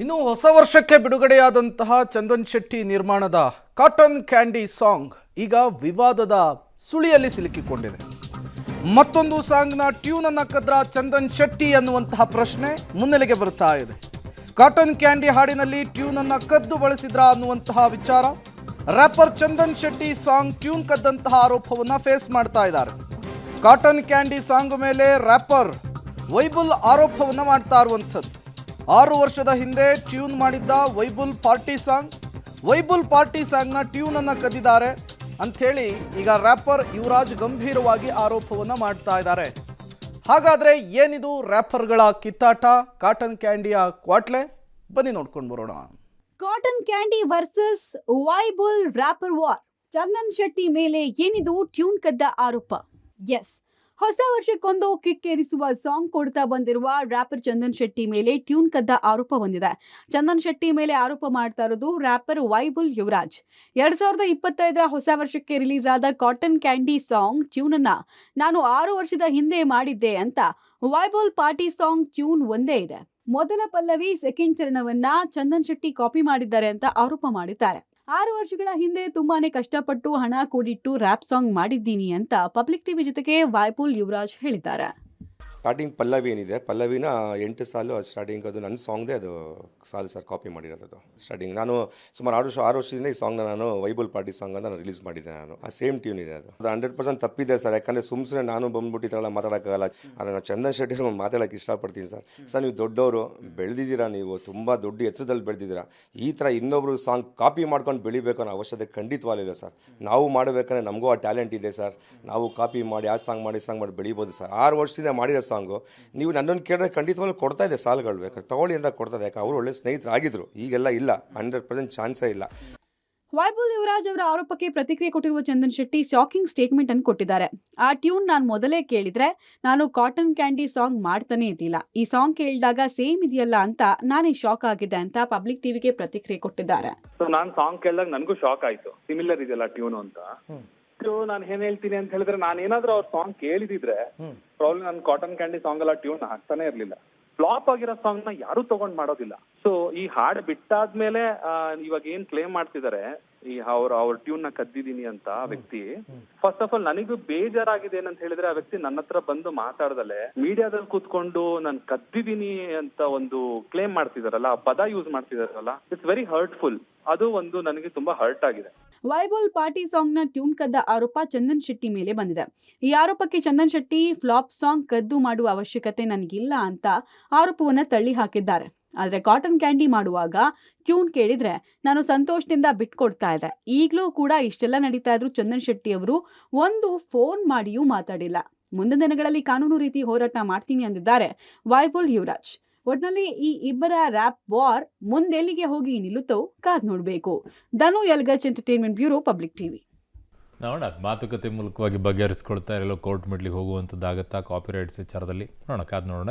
ಇನ್ನು ಹೊಸ ವರ್ಷಕ್ಕೆ ಬಿಡುಗಡೆಯಾದಂತಹ ಚಂದನ್ ಶೆಟ್ಟಿ ನಿರ್ಮಾಣದ ಕಾಟನ್ ಕ್ಯಾಂಡಿ ಸಾಂಗ್ ಈಗ ವಿವಾದದ ಸುಳಿಯಲ್ಲಿ ಸಿಲುಕಿಕೊಂಡಿದೆ. ಮತ್ತೊಂದು ಸಾಂಗ್ನ ಟ್ಯೂನ್ ಅನ್ನು ಕದ್ರ ಚಂದನ್ ಶೆಟ್ಟಿ ಅನ್ನುವಂತಹ ಪ್ರಶ್ನೆ ಮುನ್ನೆಲೆಗೆ ಬರ್ತಾ ಇದೆ. ಕಾಟನ್ ಕ್ಯಾಂಡಿ ಹಾಡಿನಲ್ಲಿ ಟ್ಯೂನ್ ಅನ್ನು ಕದ್ದು ಬಳಸಿದ್ರ ಅನ್ನುವಂತಹ ವಿಚಾರ. Rapper Chandan Shetty song tune ಕದ್ದಂತಹ ಆರೋಪವನ್ನು ಫೇಸ್ ಮಾಡ್ತಾ ಇದ್ದಾರೆ. ಕಾಟನ್ ಕ್ಯಾಂಡಿ ಸಾಂಗ್ ಮೇಲೆ ರ್ಯಾಪರ್ ವೈಬುಲ್ ಆರೋಪವನ್ನು ಮಾಡ್ತಾ ಇರುವಂಥದ್ದು. 6 ವರ್ಷದ ಹಿಂದೆ ಟ್ಯೂನ್ ಮಾಡಿದ್ದ ವೈಬುಲ್ ಪಾರ್ಟಿ ಸಾಂಗ್ನ ಟ್ಯೂನನ್ನು ಕದ್ದಿದ್ದಾರೆ ಅಂಥೇಳಿ ಈಗ ರ್ಯಾಪರ್ ಯುವರಾಜ್ ಗಂಭೀರವಾಗಿ ಆರೋಪವನ್ನು ಮಾಡ್ತಾ ಇದ್ದಾರೆ. ಹಾಗಾದರೆ ಏನಿದು ರ್ಯಾಪರ್ಗಳ ಕಿತ್ತಾಟ, ಕಾಟನ್ ಕ್ಯಾಂಡಿಯ ಕ್ವಾಟ್ಲೆ? ಬನ್ನಿ ನೋಡ್ಕೊಂಡು ಬರೋಣ. ಕಾಟನ್ ಕ್ಯಾಂಡಿ ವರ್ಸಸ್ ವೈಬುಲ್ ರ್ಯಾಪರ್ ವಾರ್. ಚಂದನ್ ಶೆಟ್ಟಿ ಮೇಲೆ ಏನಿದು ಟ್ಯೂನ್ ಕದ್ದ ಆರೋಪ? ಎಸ್, ಹೊಸ ವರ್ಷಕ್ಕೊಂದು ಕಿಕ್ಕೇರಿಸುವ ಸಾಂಗ್ ಕೊಡ್ತಾ ಬಂದಿರುವ ರ್ಯಾಪರ್ ಚಂದನ್ ಶೆಟ್ಟಿ ಮೇಲೆ ಟ್ಯೂನ್ ಕದ್ದ ಆರೋಪ ಬಂದಿದೆ. ಚಂದನ್ ಶೆಟ್ಟಿ ಮೇಲೆ ಆರೋಪ ಮಾಡ್ತಾ ಇರೋದು ರ್ಯಾಪರ್ ವೈಬುಲ್ ಯುವರಾಜ್. 2025ರ ಹೊಸ ವರ್ಷಕ್ಕೆ ರಿಲೀಸ್ ಆದ ಕಾಟನ್ ಕ್ಯಾಂಡಿ ಸಾಂಗ್ ಟ್ಯೂನ್ ಅನ್ನ ನಾನು 6 ವರ್ಷದ ಹಿಂದೆ ಮಾಡಿದ್ದೆ ಅಂತ. ವೈಬುಲ್ ಪಾರ್ಟಿ ಸಾಂಗ್ ಟ್ಯೂನ್ ಒಂದೇ ಇದೆ. ಮೊದಲ ಪಲ್ಲವಿ, ಸೆಕೆಂಡ್ ಚರಣವನ್ನ ಚಂದನ್ ಶೆಟ್ಟಿ ಕಾಪಿ ಮಾಡಿದ್ದಾರೆ ಅಂತ ಆರೋಪ ಮಾಡಿದ್ದಾರೆ. 6 ವರ್ಷಗಳ ಹಿಂದೆ ತುಂಬಾನೇ ಕಷ್ಟಪಟ್ಟು ಹಣ ಕೂಡಿಟ್ಟು ರ್ಯಾಪ್ ಸಾಂಗ್ ಮಾಡಿದ್ದೀನಿ ಅಂತ ಪಬ್ಲಿಕ್ ಟಿವಿ ಜೊತೆಗೆ ವೈಬುಲ್ ಯುವರಾಜ್ ಹೇಳಿದ್ದಾರೆ. ಸ್ಟಾರ್ಟಿಂಗ್ ಪಲ್ಲವಿ ಏನಿದೆ, ಪಲ್ಲವಿನ 8 ಸಾಲು ಅದು ಸ್ಟಾರ್ಟಿಂಗ್, ಅದು ನನ್ನ ಸಾಂಗ್ದೇ ಅದು ಸಾಲು ಸರ್ ಕಾಪಿ ಮಾಡಿರೋದು. ಸ್ಟಾರ್ಟಿಂಗ್ ನಾನು ಸುಮಾರು 6 ವರ್ಷದಿಂದ ಈ ಸಾಂಗ್ನ ನಾನು ವೈಬುಲ್ ಪಾರ್ಟಿ ಸಾಂಗ್ ಅಂತ ನಾನು ರಿಲೀಸ್ ಮಾಡಿದ್ದೆ. ನಾನು ಆ ಸೇಮ್ ಟ್ಯೂನ್ ಇದೆ. ಅದು 100% ತಪ್ಪಿದೆ ಸರ್. ಯಾಕಂದರೆ ಸುಮ್ಮನೆ ನಾನು ಬಂದ್ಬಿಟ್ಟಿದ್ದಲ್ಲ ಮಾತಾಡೋಕ್ಕಾಗಲ್ಲ. ಆದರೆ ನಾನು ಚಂದನ್ ಶೆಟ್ಟಿ ಮಾತಾಡೋಕ್ಕೆ ಇಷ್ಟಪಡ್ತೀನಿ ಸರ್. ನೀವು ದೊಡ್ಡವರು, ಬೆಳೆದಿದ್ದೀರಾ, ನೀವು ತುಂಬ ದೊಡ್ಡ ಎತ್ತರದಲ್ಲಿ ಬೆಳೆದಿದ್ದೀರಾ. ಈ ಥರ ಇನ್ನೊಬ್ರು ಸಾಂಗ್ ಕಾಪಿ ಮಾಡ್ಕೊಂಡು ಬೆಳಿಬೇಕು ಅನ್ನೋ ಅವಶ್ಯಕತೆ ಖಂಡಿತವಾಗಿಲ್ಲ ಸರ್. ನಾವು ಮಾಡಬೇಕಂದ್ರೆ ನಮಗೂ ಆ ಟ್ಯಾಲೆಂಟ್ ಇದೆ ಸರ್. ನಾವು ಕಾಪಿ ಮಾಡಿ ಆ ಸಾಂಗ್ ಮಾಡಿ ಬೆಳಿಬೋದು ಸರ್. 6 ವರ್ಷದಿಂದ ಮಾಡಿರೋ ಸಾಂಗು ನೀವು ನನ್ನನ್ನು ಕೇಳಿದ್ರೆ ಖಂಡಿತವಾಗ್ಲೂ ಕೊಡ್ತಾ ಇದೆ ಸಾಲುಗಳು. ಬೇಕಾದ್ರೆ ತಗೊಳ್ಳಿ ಅಂತ ಕೊಡ್ತದೆ. ಯಾಕೆ ಅವರು ಒಳ್ಳೆ ಸ್ನೇಹಿತರಾಗಿದ್ರು, ಈಗೆಲ್ಲ ಇಲ್ಲ, 100% ಚಾನ್ಸೇ ಇಲ್ಲ. ವೈಬುಲ್ ಯುವರಾಜ್ ಅವರ ಆರೋಪಕ್ಕೆ ಪ್ರತಿಕ್ರಿಯೆ ಕೊಟ್ಟಿರುವ ಚಂದನ್ ಶೆಟ್ಟಿ ಶಾಕಿಂಗ್ ಸ್ಟೇಟ್ಮೆಂಟ್ ಅನ್ನು ಕೊಟ್ಟಿದ್ದಾರೆ. ಆ ಟ್ಯೂನ್ ನಾನು ಮೊದಲೇ ಕೇಳಿದ್ರೆ ನಾನು ಕಾಟನ್ ಕ್ಯಾಂಡಿ ಸಾಂಗ್ ಮಾಡ್ತಾನೆ ಇದ್ದಿಲ್ಲ. ಈ ಸಾಂಗ್ ಕೇಳಿದಾಗ ಸೇಮ್ ಇದೆಯಲ್ಲ ಅಂತ ನಾನೇ ಶಾಕ್ ಆಗಿದೆ ಅಂತ ಪಬ್ಲಿಕ್ ಟಿವಿಗೆ ಪ್ರತಿಕ್ರಿಯೆ ಕೊಟ್ಟಿದ್ದಾರೆ. ನಾನು ಸಾಂಗ್ ಕೇಳಿದಾಗ ನನಗೂ ಶಾಕ್ ಆಯ್ತು. ಸಿಮಿಲರ್ ಇದೆಯಲ್ಲ ಟ್ಯೂನ್ ಅಂತ. ನಾನು ಏನ್ ಹೇಳ್ತೀನಿ ಅಂತ ಹೇಳಿದ್ರೆ, ನಾನು ಏನಾದ್ರೂ ಅವ್ರ ಸಾಂಗ್ ಕೇಳಿದಿದ್ರೆ ಪ್ರಾಬ್ಲಮ್ ನಾನು ಕಾಟನ್ ಕ್ಯಾಂಡಿ ಸಾಂಗ್ ಎಲ್ಲ ಟ್ಯೂನ್ ಹಾಕ್ತಾನೆ ಇರ್ಲಿಲ್ಲ. ಫ್ಲಾಪ್ ಆಗಿರೋ ಸಾಂಗ್ ನ ಯಾರು ತಗೊಂಡ್ ಮಾಡೋದಿಲ್ಲ. ಸೊ ಈ ಹಾಡ್ ಬಿಟ್ಟಾದ್ಮೇಲೆ ಇವಾಗ ಏನ್ ಕ್ಲೇಮ್ ಮಾಡ್ತಿದ್ದಾರೆ, ಈ ಅವ್ರ ಟ್ಯೂನ್ ನ ಕದ್ದಿದೀನಿ ಅಂತ ವ್ಯಕ್ತಿ. ಫಸ್ಟ್ ಆಫ್ ಆಲ್ ನನಗೂ ಬೇಜಾರಾಗಿದೆ ಏನಂತ ಹೇಳಿದ್ರೆ, ಆ ವ್ಯಕ್ತಿ ನನ್ನ ಹತ್ರ ಬಂದು ಮಾತಾಡ್ದಲೆ ಮೀಡಿಯಾದಲ್ಲಿ ಕೂತ್ಕೊಂಡು ನಾನು ಕದ್ದಿದೀನಿ ಅಂತ ಒಂದು ಕ್ಲೇಮ್ ಮಾಡ್ತಿದಾರಲ್ಲ, ಆ ಪದ ಯೂಸ್ ಮಾಡ್ತಿದಾರಲ್ಲ, ಇಟ್ಸ್ ವೆರಿ ಹರ್ಟ್ಫುಲ್. ಅದು ಒಂದು ನನಗೆ ತುಂಬಾ ಹರ್ಟ್ ಆಗಿದೆ. ವೈಬುಲ್ ಪಾರ್ಟಿ ಸಾಂಗ್ ನ ಟ್ಯೂನ್ ಕದ್ದ ಆರೋಪ ಚಂದನ್ ಶೆಟ್ಟಿ ಮೇಲೆ ಬಂದಿದೆ. ಈ ಆರೋಪಕ್ಕೆ ಚಂದನ್ ಶೆಟ್ಟಿ ಫ್ಲಾಪ್ ಸಾಂಗ್ ಕದ್ದು ಮಾಡುವ ಅವಶ್ಯಕತೆ ನನಗಿಲ್ಲ ಅಂತ ಆರೋಪವನ್ನ ತಳ್ಳಿ ಹಾಕಿದ್ದಾರೆ. ಆದ್ರೆ ಕಾಟನ್ ಕ್ಯಾಂಡಿ ಮಾಡುವಾಗ ಟ್ಯೂನ್ ಕೇಳಿದ್ರೆ ನಾನು ಸಂತೋಷದಿಂದ ಬಿಟ್ಕೊಡ್ತಾ ಇದ್ದೆ. ಈಗಲೂ ಕೂಡ ಇಷ್ಟೆಲ್ಲ ನಡೀತಾ ಇದ್ರು ಚಂದನ್ ಶೆಟ್ಟಿ ಅವರು ಒಂದು ಫೋನ್ ಮಾಡಿಯೂ ಮಾತಾಡಿಲ್ಲ. ಮುಂದಿನ ದಿನಗಳಲ್ಲಿ ಕಾನೂನು ರೀತಿ ಹೋರಾಟ ಮಾಡ್ತೀನಿ ಅಂದಿದ್ದಾರೆ ವೈಬುಲ್ ಯುವರಾಜ್. ಒಟ್ನಲ್ಲಿ ಈ ಇಬ್ಬರ ರ್ಯಾಪ್ ವಾರ್ ಮುಂದೆಲ್ಲಿಗೆ ಹೋಗಿ ನಿಲ್ಲುತ್ತೋ ಕಾದ್ ನೋಡ್ಬೇಕು. ಧನು ಯಲ್ಗಚ್, ಎಂಟರ್ಟೈನ್ಮೆಂಟ್ ಬ್ಯೂರೋ, ಪಬ್ಲಿಕ್ ಟಿವಿ. ನೋಡೋಣ, ಮಾತುಕತೆ ಮೂಲಕವಾಗಿ ಬಗೆಹರಿಸ್ಕೊಳ್ತಾ ಇರಲು ಕೋರ್ಟ್ ಮೆಟ್ಲಿಗೆ ಹೋಗುವಂಥದ್ದಾಗತ್ತಾ ಕಾಪಿರೈಟ್ಸ್ ವಿಚಾರದಲ್ಲಿ? ನೋಡೋಣ, ಕಾದ್ ನೋಡೋಣ.